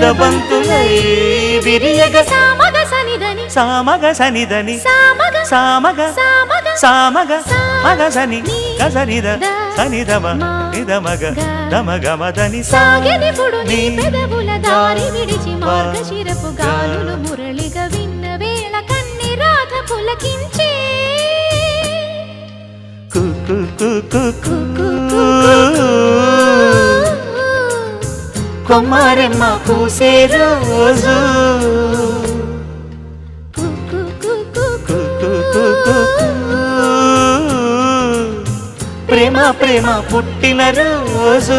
ముద్దబంతులై విరియగ సామగ సనిదని సామగ సనిదని సామగ సామగ సామగ సామగ మగసని గసనిద సనిదమ నిదమగ దమగమదని సాగెదిపుడు నీ పెదవుల దారి విడిచి మార్గశిరపు గాలులు మురళిగా విన్న వేళ కన్ని రాధ పులకించే కొమ్మారెమ్మ పూసే రోజు ప్రేమ ప్రేమ పుట్టిన రోజు